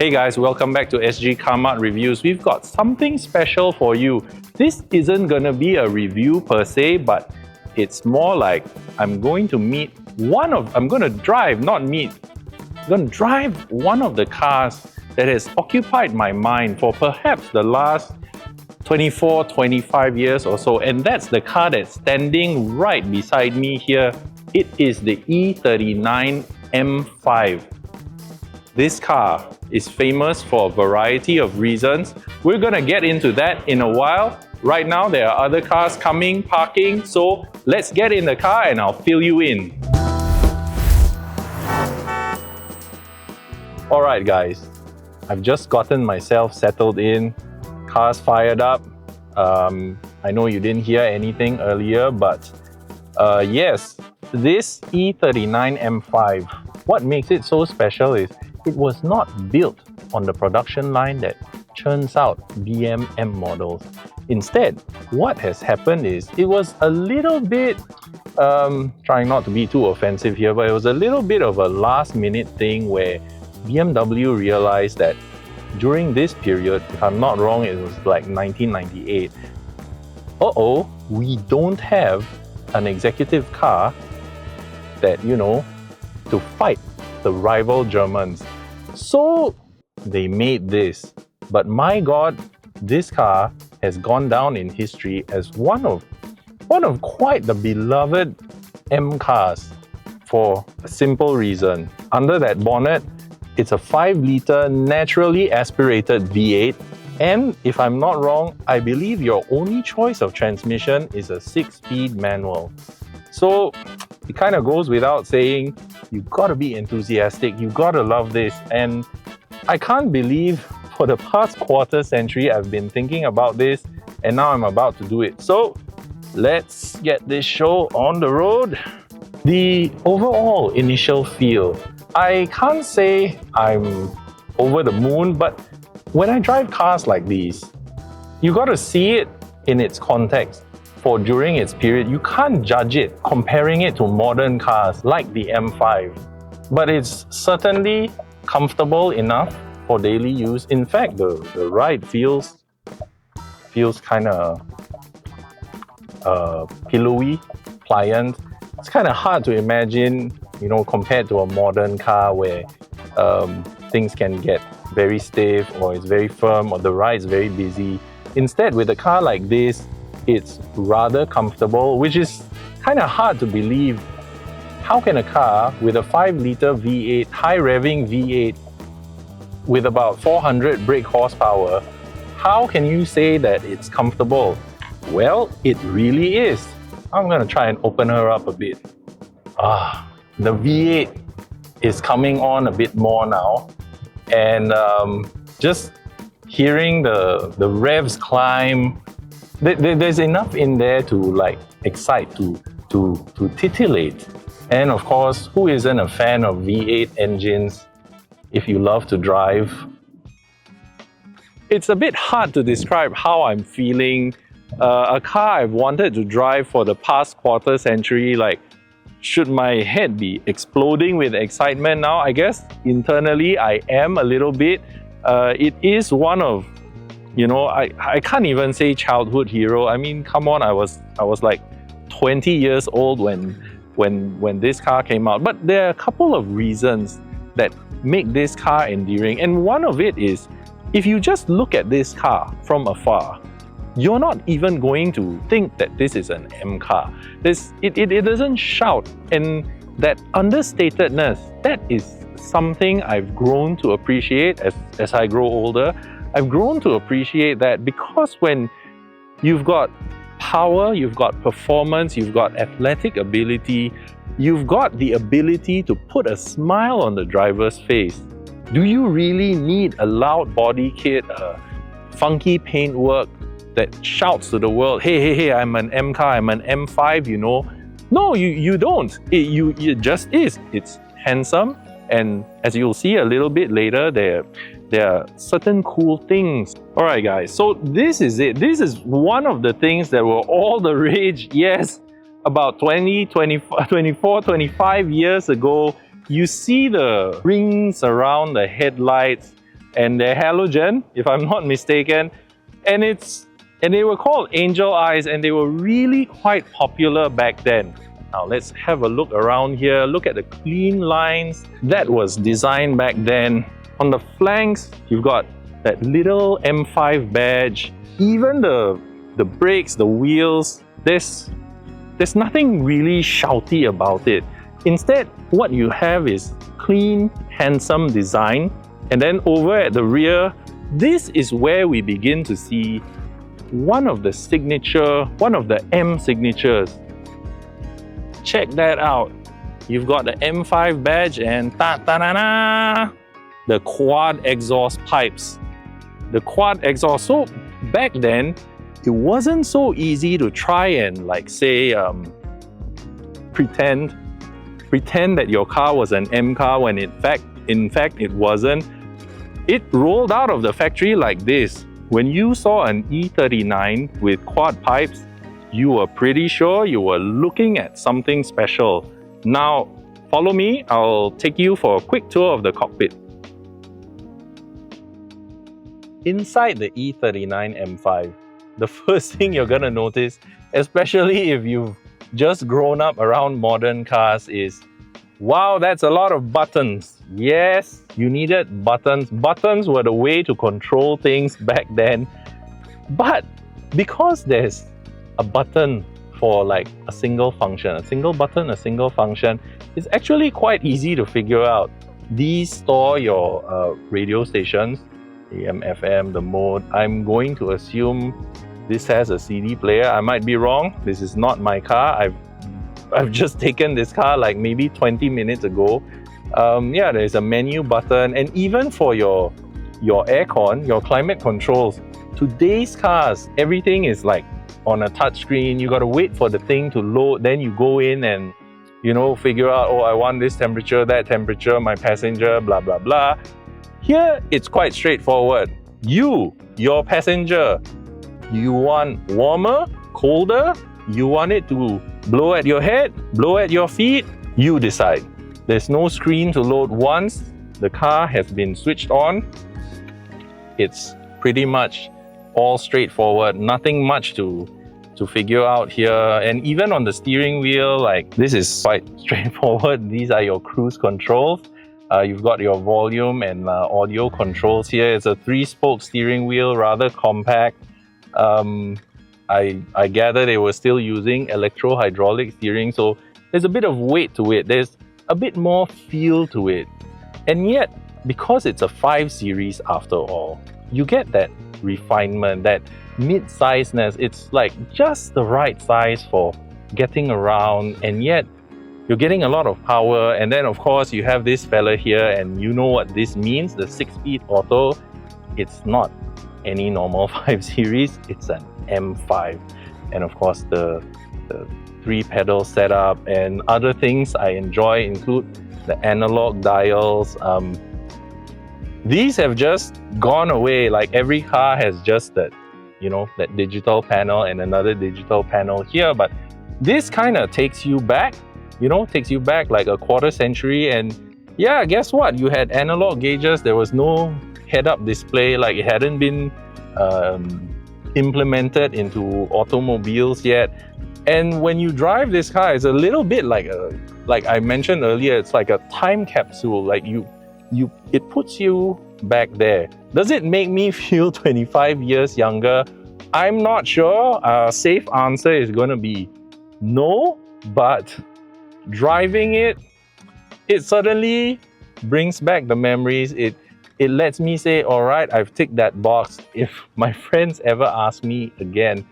Hey guys, welcome back to Sgcarmart Reviews. We've got something special for you. This isn't gonna be a review per se, but it's more like I'm going to drive one of the cars that has occupied my mind for perhaps the last 24, 25 years or so, and that's the car that's standing right beside me here. It is the E39 M5. This car is famous for a variety of reasons. We're gonna get into that in a while. Right now, there are other cars coming, parking, so let's get in the car and I'll fill you in. Alright guys, I've just gotten myself settled in. Car's fired up. I know you didn't hear anything earlier, but yes, this E39 M5, what makes it so special is it was not built on the production line that churns out BMW models. Instead, what has happened is it was a little bit, trying not to be too offensive here, but it was a little bit of a last minute thing where BMW realized that during this period, if I'm not wrong, it was like 1998, we don't have an executive car that, to fight the rival Germans. So they made this. But my God, this car has gone down in history as one of quite the beloved M cars for a simple reason. Under that bonnet, it's a 5-liter naturally aspirated V8, and if I'm not wrong, I believe your only choice of transmission is a 6-speed manual. So it kind of goes without saying, you've got to be enthusiastic, you've got to love this, and I can't believe for the past quarter century I've been thinking about this, and now I'm about to do it. So let's get this show on the road. The overall initial feel, I can't say I'm over the moon, but when I drive cars like these, you got to see it in its context. For during its period, you can't judge it comparing it to modern cars like the M5. But it's certainly comfortable enough for daily use. In fact, the ride feels kind of pillowy, pliant. It's kind of hard to imagine, compared to a modern car where things can get very stiff, or it's very firm, or the ride's very busy. Instead, with a car like this, it's rather comfortable, which is kind of hard to believe. How can a car with a 5-liter V8, high-revving V8, with about 400 brake horsepower, how can you say that it's comfortable? Well, it really is. I'm going to try and open her up a bit. The V8 is coming on a bit more now, and just hearing the revs climb, there's enough in there to excite, to titillate. And of course, who isn't a fan of V8 engines if you love to drive? It's a bit hard to describe how I'm feeling. A car I've wanted to drive for the past quarter century, should my head be exploding with excitement now? I guess internally I am a little bit. It is one of, I can't even say childhood hero. I mean, come on, I was like 20 years old when this car came out. But there are a couple of reasons that make this car endearing, and one of it is, if you just look at this car from afar, you're not even going to think that this is an M car. It doesn't shout, and that understatedness, that is something I've grown to appreciate as I grow older. I've grown to appreciate that, because when you've got power, you've got performance, you've got athletic ability, you've got the ability to put a smile on the driver's face. Do you really need a loud body kit, funky paintwork that shouts to the world, hey, I'm an M car, I'm an M5, No, you don't. It just is. It's handsome, and as you'll see a little bit later, there are certain cool things. Alright guys, so this is it. This is one of the things that were all the rage, yes, about 24, 25 years ago. You see the rings around the headlights, and they're halogen, if I'm not mistaken. And they were called angel eyes, and they were really quite popular back then. Now let's have a look around here. Look at the clean lines. That was designed back then. On the flanks, you've got that little M5 badge. Even the brakes, the wheels, there's nothing really shouty about it. Instead, what you have is clean, handsome design. And then over at the rear, this is where we begin to see one of the M signatures. Check that out. You've got the M5 badge and the quad exhaust pipes. The quad exhaust. So back then, it wasn't so easy to try and pretend that your car was an M car when in fact it wasn't. It rolled out of the factory like this. When you saw an E39 with quad pipes, you were pretty sure you were looking at something special. Now, follow me, I'll take you for a quick tour of the cockpit. Inside the E39 M5, the first thing you're gonna notice, especially if you've just grown up around modern cars, is wow, that's a lot of buttons. Yes, you needed buttons. Buttons were the way to control things back then. But because there's a button for like a single function, a single button, a single function, it's actually quite easy to figure out. These store your radio stations, AM, FM, the mode. I'm going to assume this has a CD player. I might be wrong. This is not my car. I've just taken this car like maybe 20 minutes ago. Yeah, there's a menu button, and even for your aircon, your climate controls. Today's cars, everything is like on a touch screen. You got to wait for the thing to load, then you go in and figure out, oh, I want this temperature, that temperature, my passenger, blah blah blah. Here it's quite straightforward. Your passenger, you want warmer, colder, you want it to blow at your head, blow at your feet, you decide. There's no screen to load. Once the car has been switched on, it's pretty much all straightforward, nothing much to figure out here. And even on the steering wheel, like, this is quite straightforward. These are your cruise controls. You've got your volume and audio controls here. It's a 3-spoke steering wheel, rather compact. I gather they were still using electro-hydraulic steering, so there's a bit of weight to it. There's a bit more feel to it. And yet, because it's a 5 Series after all, you get that refinement, that mid-sizeness. It's like just the right size for getting around, and yet you're getting a lot of power. And then of course you have this fella here, and you know what this means, the 6-speed auto. It's not any normal 5 Series, it's an M5. And of course the 3-pedal setup and other things I enjoy include the analog dials. These have just gone away. Like, every car has just that, that digital panel and another digital panel here. But this kind of takes you back, like a quarter century. And yeah, guess what? You had analog gauges. There was no head-up display. Like, it hadn't been implemented into automobiles yet. And when you drive this car, it's a little bit like I mentioned earlier, it's like a time capsule. Like, it puts you back there. Does it make me feel 25 years younger? I'm not sure. A safe answer is going to be no, but driving it certainly brings back the memories. It lets me say, all right, I've ticked that box. If my friends ever ask me again,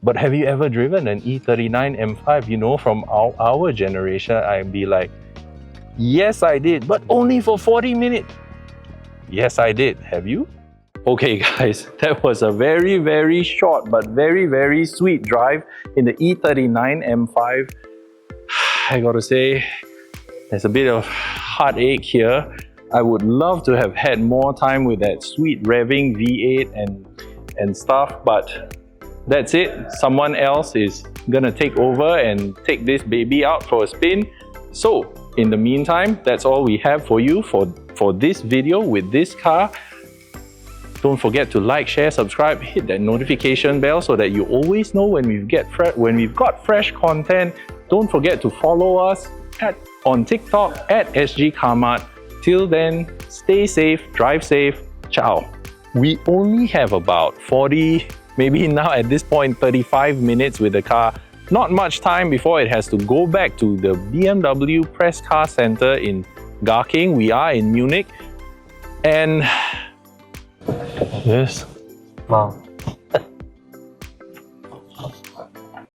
but have you ever driven an E39 M5? From our generation, I'd be like, yes, I did, but only for 40 minutes. Yes, I did. Have you? Okay, guys, that was a very, very short but very, very sweet drive in the E39 M5. I gotta say, there's a bit of heartache here. I would love to have had more time with that sweet revving V8 and stuff, but that's it. Someone else is gonna take over and take this baby out for a spin. So in the meantime, that's all we have for you for this video with this car. Don't forget to like, share, subscribe, hit that notification bell so that you always know when we've got fresh content. Don't forget to follow us on TikTok at Sgcarmart. Till then, stay safe, drive safe. Ciao. We only have about 40, maybe now at this point 35 minutes with the car. Not much time before it has to go back to the BMW Press Car Center in Garching. We are in Munich. And this. Wow.